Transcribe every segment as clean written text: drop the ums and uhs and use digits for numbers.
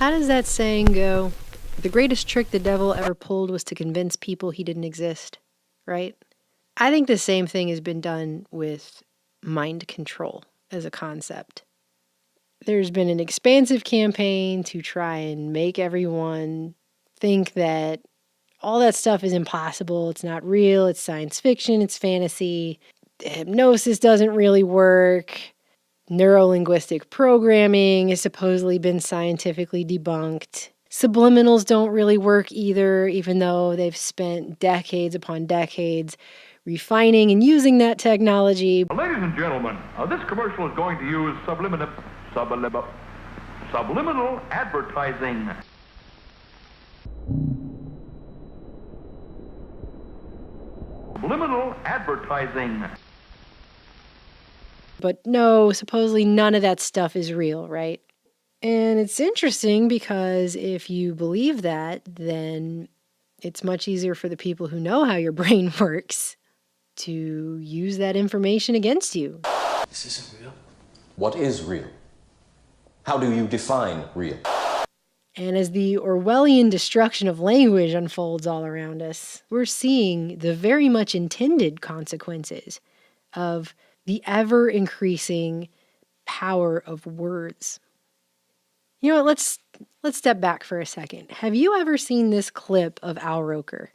How does that saying go? The greatest trick the devil ever pulled was to convince people he didn't exist, right? I think the same thing has been done with mind control as a concept. There's been an expansive campaign to try and make everyone think that all that stuff is impossible, it's not real, it's science fiction, it's fantasy, hypnosis doesn't really work, neurolinguistic programming has supposedly been scientifically debunked. Subliminals don't really work either, even though they've spent decades upon decades refining and using that technology. Ladies and gentlemen, this commercial is going to use subliminal advertising. Subliminal advertising. But no, supposedly none of that stuff is real, right? And it's interesting because if you believe that, then it's much easier for the people who know how your brain works to use that information against you. This isn't real. What is real? How do you define real? And as the Orwellian destruction of language unfolds all around us, we're seeing the very much intended consequences of the ever-increasing power of words. You know what, let's step back for a second. Have you ever seen this clip of Al Roker?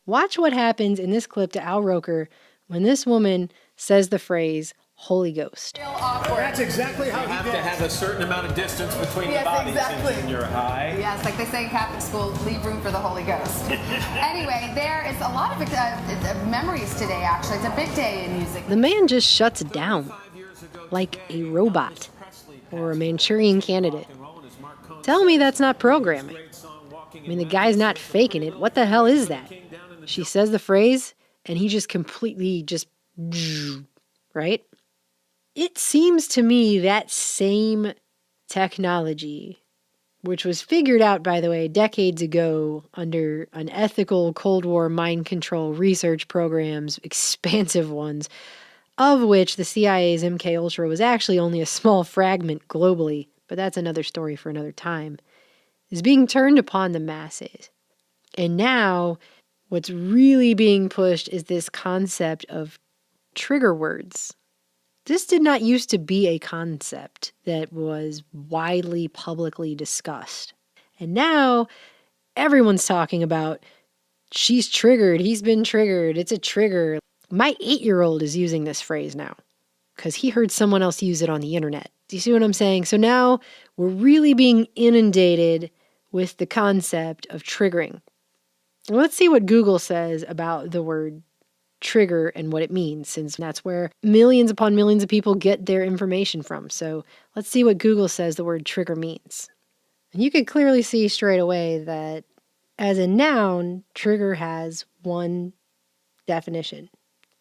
Watch what happens in this clip to Al Roker when this woman says the phrase, Holy Ghost. That's exactly how you have to have a certain amount of distance between the bodies in your high. Yes, like they say in Catholic school, leave room for the Holy Ghost. Anyway, there is a lot of memories today, actually. It's a big day in music. The man just shuts down like a robot or a Manchurian candidate. Tell me that's not programming. I mean, the guy's not faking it. What the hell is that? She says the phrase, and he just completely right? It seems to me that same technology, which was figured out, by the way, decades ago under unethical Cold War mind control research programs, expansive ones, of which the CIA's MKUltra was actually only a small fragment globally, but that's another story for another time, is being turned upon the masses. And now what's really being pushed is this concept of trigger words. This did not used to be a concept that was widely publicly discussed. And now everyone's talking about, she's triggered, he's been triggered, it's a trigger. My 8-year-old is using this phrase now because he heard someone else use it on the internet. Do you see what I'm saying? So now we're really being inundated with the concept of triggering. Let's see what Google says about the word trigger and what it means, since that's where millions upon millions of people get their information from. So let's see what Google says the word trigger means. And you can clearly see straight away that as a noun, trigger has one definition.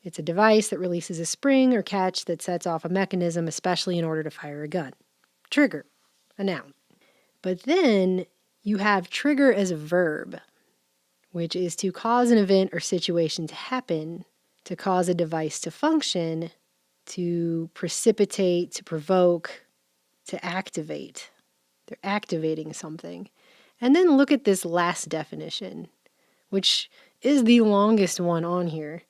It's a device that releases a spring or catch that sets off a mechanism, especially in order to fire a gun. Trigger, a noun. But then you have trigger as a verb, which is to cause an event or situation to happen, to cause a device to function, to precipitate, to provoke, to activate. They're activating something. And then look at this last definition, which is the longest one on here.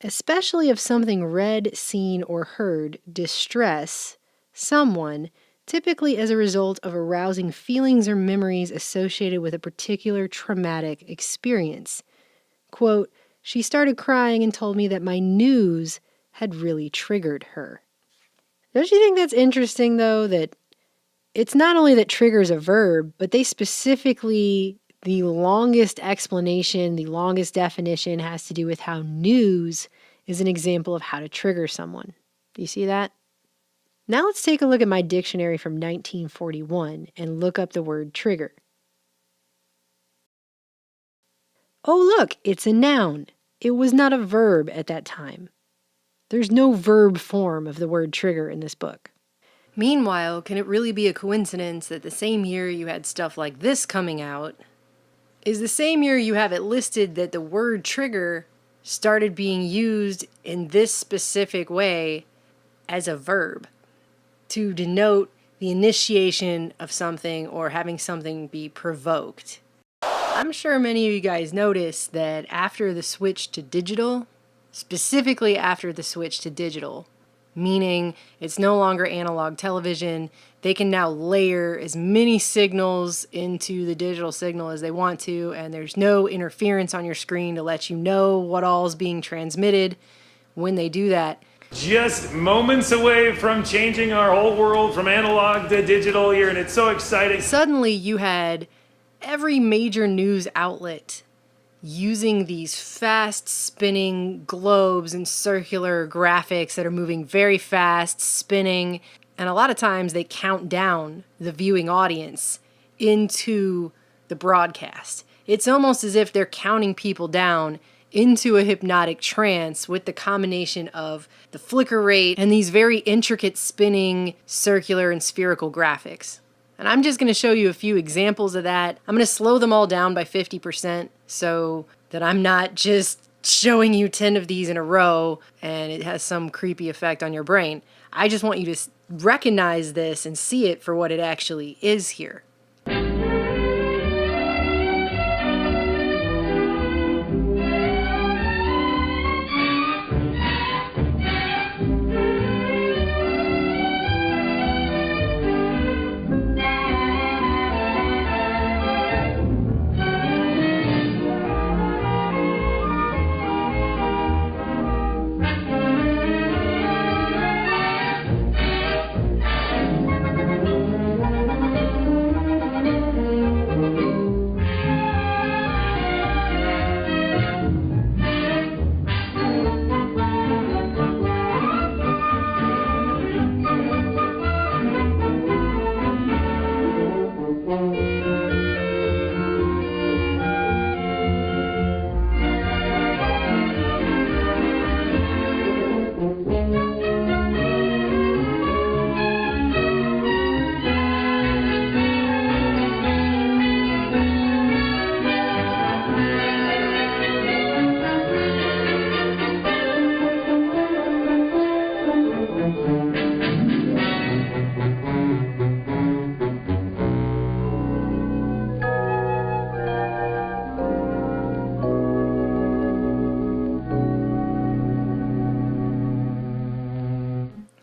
Especially if something read, seen, or heard distress someone, typically as a result of arousing feelings or memories associated with a particular traumatic experience. Quote, she started crying and told me that my news had really triggered her. Don't you think that's interesting, though, that it's not only that trigger is a verb, but they specifically, the longest explanation, the longest definition has to do with how news is an example of how to trigger someone. Do you see that? Now let's take a look at my dictionary from 1941 and look up the word trigger. Oh, look, it's a noun. It was not a verb at that time. There's no verb form of the word trigger in this book. Meanwhile, can it really be a coincidence that the same year you had stuff like this coming out is the same year you have it listed that the word trigger started being used in this specific way as a verb to denote the initiation of something or having something be provoked. I'm sure many of you guys noticed that after the switch to digital, specifically after the switch to digital, meaning it's no longer analog television, they can now layer as many signals into the digital signal as they want to, and there's no interference on your screen to let you know what all is being transmitted when they do that. Just moments away from changing our whole world from analog to digital here, and it's so exciting. Suddenly you had every major news outlet using these fast spinning globes and circular graphics that are moving very fast, spinning, and a lot of times they count down the viewing audience into the broadcast. It's almost as if they're counting people down into a hypnotic trance with the combination of the flicker rate and these very intricate spinning circular and spherical graphics. And I'm just going to show you a few examples of that. I'm going to slow them all down by 50% so that I'm not just showing you 10 of these in a row and it has some creepy effect on your brain. I just want you to recognize this and see it for what it actually is here.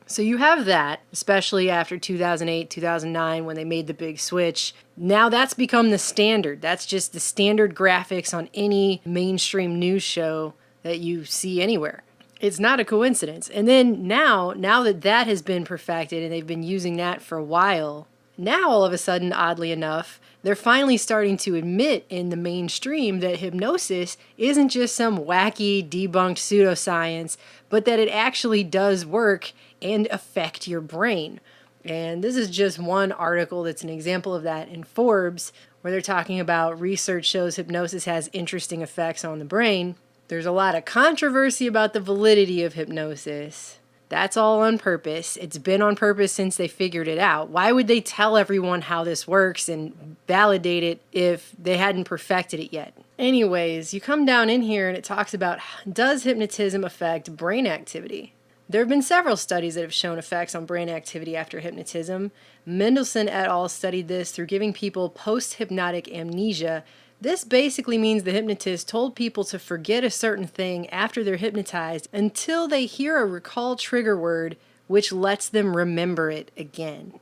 So you have that, especially after 2008, 2009, when they made the big switch. Now that's become the standard. That's just the standard graphics on any mainstream news show that you see anywhere. It's not a coincidence. And then now that that has been perfected and they've been using that for a while, now all of a sudden, oddly enough, they're finally starting to admit in the mainstream that hypnosis isn't just some wacky, debunked pseudoscience, but that it actually does work and affect your brain. And this is just one article that's an example of that in Forbes, where they're talking about research shows hypnosis has interesting effects on the brain. There's a lot of controversy about the validity of hypnosis. That's all on purpose. It's been on purpose since they figured it out. Why would they tell everyone how this works and validate it if they hadn't perfected it yet? Anyways, you come down in here and it talks about, does hypnotism affect brain activity? There have been several studies that have shown effects on brain activity after hypnotism. Mendelsohn et al. Studied this through giving people post-hypnotic amnesia. This basically means the hypnotist told people to forget a certain thing after they're hypnotized until they hear a recall trigger word which lets them remember it again.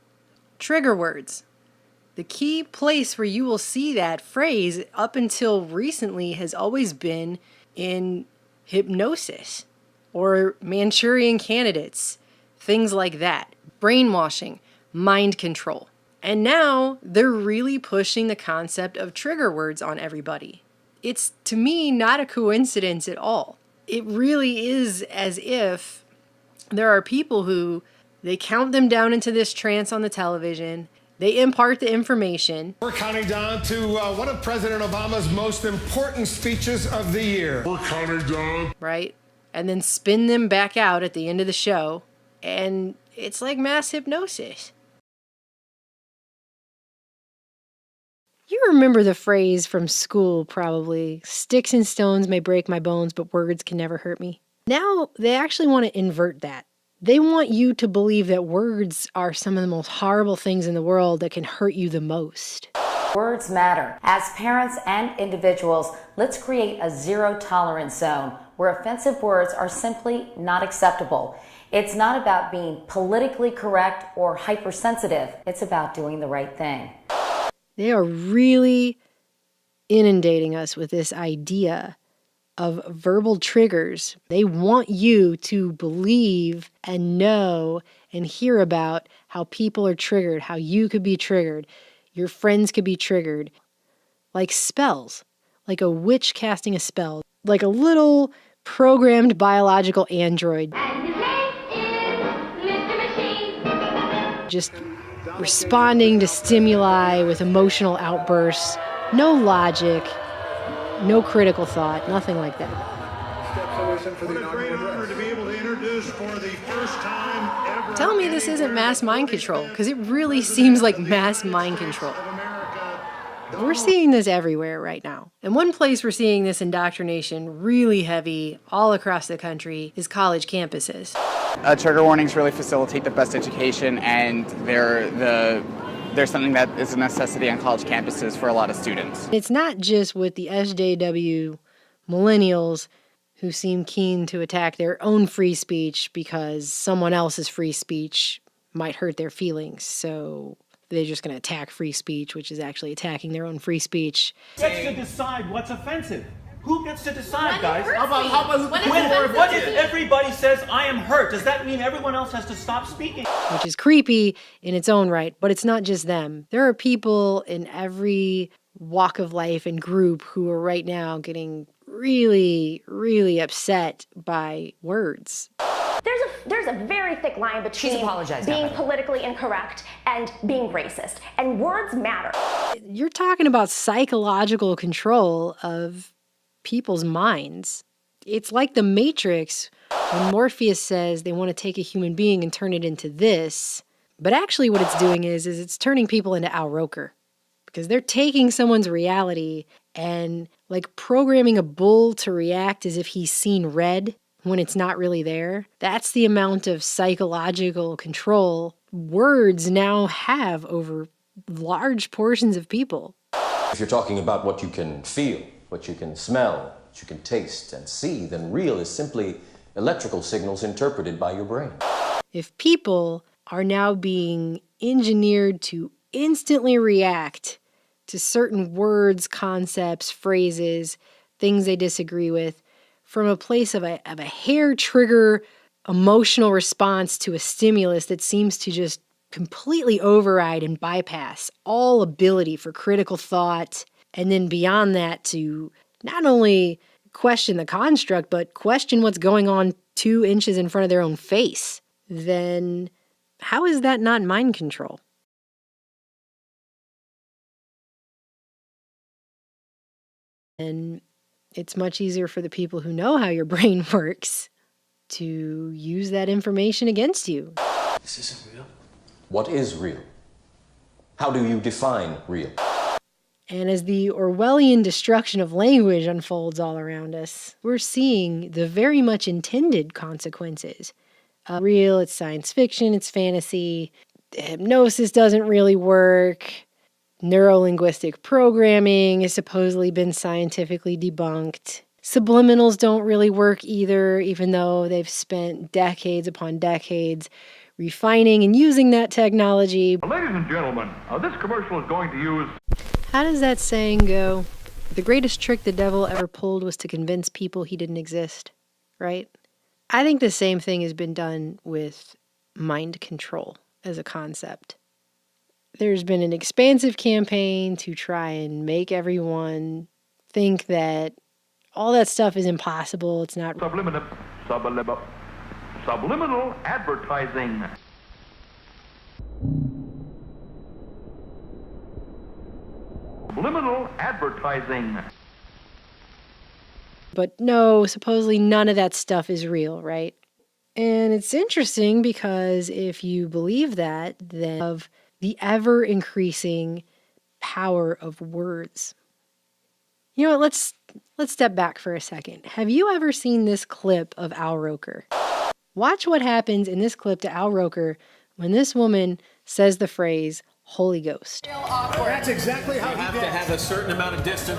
Trigger words. The key place where you will see that phrase up until recently has always been in hypnosis or Manchurian candidates, things like that. Brainwashing, mind control. And now they're really pushing the concept of trigger words on everybody. It's, to me, not a coincidence at all. It really is as if there are people who, they count them down into this trance on the television, they impart the information. We're counting down to one of President Obama's most important speeches of the year. We're counting down. Right? And then spin them back out at the end of the show. And it's like mass hypnosis. You remember the phrase from school, probably, sticks and stones may break my bones, but words can never hurt me. Now they actually want to invert that. They want you to believe that words are some of the most horrible things in the world that can hurt you the most. Words matter. As parents and individuals, let's create a zero-tolerance zone where offensive words are simply not acceptable. It's not about being politically correct or hypersensitive. It's about doing the right thing. They are really inundating us with this idea of verbal triggers. They want you to believe and know and hear about how people are triggered, how you could be triggered, your friends could be triggered. Like spells, like a witch casting a spell, like a little programmed biological android. And his name is Mr. Machine. Just responding to stimuli with emotional outbursts. No logic, no critical thought, nothing like that. What a great honor to be able to introduce for the first time ever. Tell me this isn't mass mind control, because it really seems like mass mind control. We're seeing this everywhere right now. And one place we're seeing this indoctrination really heavy all across the country is college campuses. Trigger warnings really facilitate the best education, and they're something that is a necessity on college campuses for a lot of students. It's not just with the SJW millennials who seem keen to attack their own free speech because someone else's free speech might hurt their feelings. So they're just going to attack free speech, which is actually attacking their own free speech. Who gets to decide what's offensive? Who gets to decide, guys? How about What if everybody says, I am hurt? Does that mean everyone else has to stop speaking? Which is creepy in its own right, but it's not just them. There are people in every walk of life and group who are right now getting really, really upset by words. There's a very thick line between being politically incorrect and being racist. And words matter. You're talking about psychological control of people's minds. It's like the Matrix when Morpheus says they want to take a human being and turn it into this. But actually what it's doing is it's turning people into Al Roker. Because they're taking someone's reality and like programming a bull to react as if he's seen red when it's not really there. That's the amount of psychological control words now have over large portions of people. If you're talking about what you can feel, what you can smell, what you can taste and see, then real is simply electrical signals interpreted by your brain. If people are now being engineered to instantly react to certain words, concepts, phrases, things they disagree with, from a place of a hair trigger emotional response to a stimulus that seems to just completely override and bypass all ability for critical thought, and then beyond that to not only question the construct, but question what's going on 2 inches in front of their own face, then how is that not mind control? And it's much easier for the people who know how your brain works to use that information against you. This isn't real. What is real? How do you define real? And as the Orwellian destruction of language unfolds all around us, we're seeing the very much intended consequences. Real, it's science fiction, it's fantasy. Hypnosis doesn't really work. Neurolinguistic programming has supposedly been scientifically debunked. Subliminals don't really work either, even though they've spent decades upon decades refining and using that technology. Ladies and gentlemen, this commercial is going to use... How does that saying go? The greatest trick the devil ever pulled was to convince people he didn't exist, right? I think the same thing has been done with mind control as a concept. There's been an expansive campaign to try and make everyone think that all that stuff is impossible. It's not. Subliminal advertising. Subliminal advertising. But no, supposedly none of that stuff is real, right? And it's interesting because if you believe that, then of the ever-increasing power of words. You know what, let's step back for a second. Have you ever seen this clip of Al Roker? Watch what happens in this clip to Al Roker when this woman says the phrase Holy Ghost. That's exactly how You have to have a certain amount of distance.